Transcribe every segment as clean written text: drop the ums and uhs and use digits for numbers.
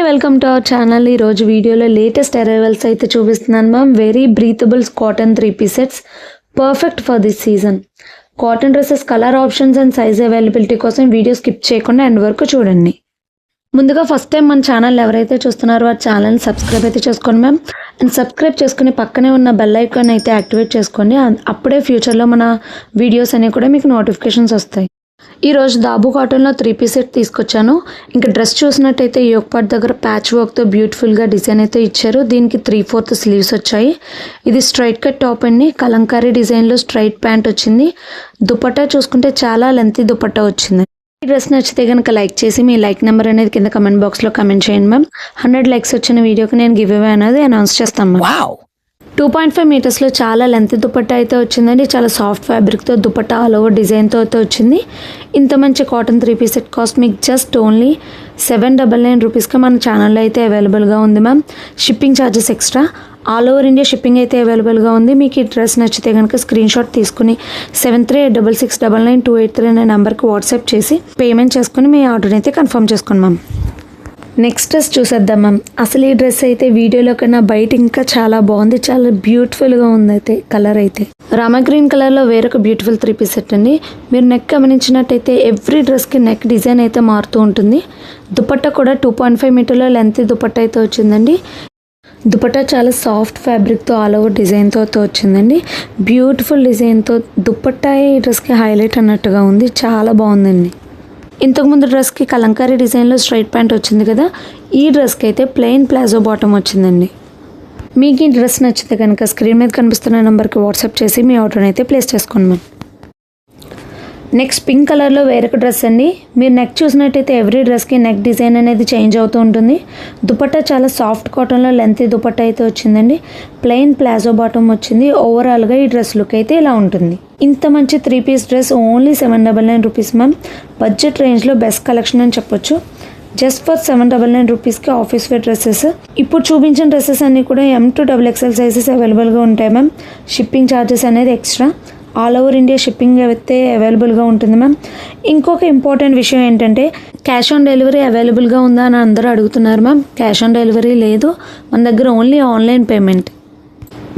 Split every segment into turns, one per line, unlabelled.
Welcome to our channel. ఈరోజు వీడియోలో latest arrivals అయితే చూపిస్తున్నాను ma'am. Very breathables cotton 3-piece sets, perfect for this season. Cotton dresses colour options and size availability కోసం video skip చేయకుండా end వరకు చూడండి. ముందుగా ఫస్ట్ టైం మన ఛానల్ ఎవరైతే చూస్తున్నారో ఆ ఛానల్ని సబ్స్క్రైబ్ అయితే చేసుకోండి మ్యామ్. అండ్ సబ్స్క్రైబ్ చేసుకుని పక్కనే ఉన్న బెల్ ఐకాన్ అయితే యాక్టివేట్ చేసుకోండి. అప్పుడే ఫ్యూచర్లో మన వీడియోస్ అనేవి కూడా మీకు నోటిఫికేషన్స్ వస్తాయి. ఈరోజు దాబు కాటన్లో 3-piece సెట్ తీసుకొచ్చాను. ఇంకా డ్రెస్ చూసినట్టయితే యోక్ పార్ట్ దగ్గర ప్యాచ్ వర్క్తో బ్యూటిఫుల్గా డిజైన్ అయితే ఇచ్చారు. దీనికి 3/4 స్లీవ్స్ వచ్చాయి. ఇది స్ట్రైట్ కట్ టాప్ అండి. కలంకారీ డిజైన్లో స్ట్రైట్ ప్యాంట్ వచ్చింది. దుపట్టా చూసుకుంటే చాలా లెంతీ దుపట్టా వచ్చింది. ఈ డ్రెస్ నచ్చితే కనుక లైక్ చేసి మీ లైక్ నెంబర్ అనేది కింద కమెంట్ బాక్స్లో కమెంట్ చేయండి మ్యామ్. 100 లైక్స్ వచ్చిన వీడియోకి నేను గివ్ అవే అనేది అనౌన్స్ చేస్తాను మ్యామ్. 2.5 మీటర్స్లో చాలా లెంత్ దుపట్టా అయితే వచ్చిందండి. చాలా సాఫ్ట్ ఫ్యాబ్రిక్తో దుపట్టా ఆల్ ఓవర్ డిజైన్తో అయితే వచ్చింది. ఇంత మంచి కాటన్ 3-piece సెట్ కాస్ట్ మీకు జస్ట్ ఓన్లీ 799 రూపీస్కి మన ఛానల్లో అయితే అవైలబుల్గా ఉంది ma'am. Shipping charges extra. All over India shipping అయితే అవైలబుల్గా ఉంది. మీకు ఈ డ్రెస్ నచ్చితే కనుక స్క్రీన్ షాట్ తీసుకుని 7386699283 అనే నెంబర్కి వాట్సాప్ చేసి పేమెంట్ చేసుకుని మీ ఆర్డర్ అయితే కన్ఫర్మ్ చేసుకోండి మ్యామ్. నెక్స్ట్ డ్రెస్ చూసేద్దాం మ్యామ్. అసలు ఈ డ్రెస్ అయితే వీడియోలో కన్నా బయట ఇంకా చాలా బాగుంది. చాలా బ్యూటిఫుల్గా ఉంది. అయితే కలర్ అయితే రామా గ్రీన్ కలర్లో వేరొక బ్యూటిఫుల్ 3-piece సెట్ అండి. మీరు నెక్ గమనించినట్టయితే ఎవ్రీ డ్రెస్కి నెక్ డిజైన్ అయితే మారుతూ ఉంటుంది. దుపట్టా కూడా 2.5 మీటర్లో లెంత్ దుపట్టా అయితే వచ్చిందండి. దుపట్టా చాలా సాఫ్ట్ ఫ్యాబ్రిక్తో ఆల్ ఓవర్ డిజైన్తో వచ్చిందండి. బ్యూటిఫుల్ డిజైన్తో దుపట్టా ఈ డ్రెస్కి హైలైట్ అన్నట్టుగా ఉంది. చాలా బాగుందండి. ఇంతకుముందు డ్రెస్కి కలంకారీ డిజైన్లో స్ట్రైట్ ప్యాంట్ వచ్చింది కదా. ఈ డ్రెస్కి అయితే ప్లెయిన్ ప్లాజో బాటమ్ వచ్చిందండి. మీకు ఈ డ్రెస్ నచ్చితే కనుక స్క్రీన్ మీద కనిపిస్తున్న నెంబర్కి వాట్సాప్ చేసి మీ ఆర్డర్ని అయితే ప్లేస్ చేసుకోండి మ్యామ్. నెక్స్ట్ పింక్ కలర్లో వేరొక డ్రెస్ అండి. మీరు నెక్ చూసినట్టయితే ఎవ్రీ డ్రెస్కి నెక్ డిజైన్ అనేది చేంజ్ అవుతూ ఉంటుంది. దుపట్టా చాలా సాఫ్ట్ కాటన్లో లెంత్ దుపట్టా అయితే వచ్చిందండి. ప్లెయిన్ ప్లాజో బాటమ్ వచ్చింది. ఓవరాల్గా ఈ డ్రెస్ లుక్ అయితే ఇలా ఉంటుంది. ఇంత మంచి 3-piece dress only 799 rupees ma'am. Budget రేంజ్లో బెస్ట్ కలెక్షన్ అని చెప్పొచ్చు. జస్ట్ ఫర్ 799 రూపీస్కి ఆఫీస్ వేర్ డ్రెస్సెస్. ఇప్పుడు చూపించిన డ్రెస్సెస్ అన్నీ కూడా M to XXL సైజెస్ అవైలబుల్గా ఉంటాయి మ్యామ్. షిప్పింగ్ ఛార్జెస్ అనేది extra. All over India shipping అయితే అవైలబుల్గా ఉంటుంది మ్యామ్. ఇంకొక ఇంపార్టెంట్ విషయం ఏంటంటే క్యాష్ ఆన్ డెలివరీ అవైలబుల్గా ఉందా అని అందరూ అడుగుతున్నారు మ్యామ్. క్యాష్ ఆన్ డెలివరీ లేదు మన దగ్గర, ఓన్లీ ఆన్లైన్ పేమెంట్.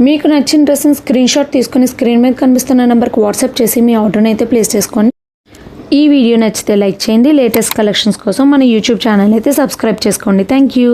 మీకు నచ్చిన డ్రెస్ని స్క్రీన్ షాట్ తీసుకుని స్క్రీన్ మీద కనిపిస్తున్న నెంబర్కి వాట్సాప్ చేసి మీ ఆర్డర్ని అయితే ప్లేస్ చేసుకోండి. ఈ వీడియో నచ్చితే లైక్ చేయండి. లేటెస్ట్ కలెక్షన్స్ కోసం మన యూట్యూబ్ ఛానల్ అయితే సబ్స్క్రైబ్ చేసుకోండి. Thank you.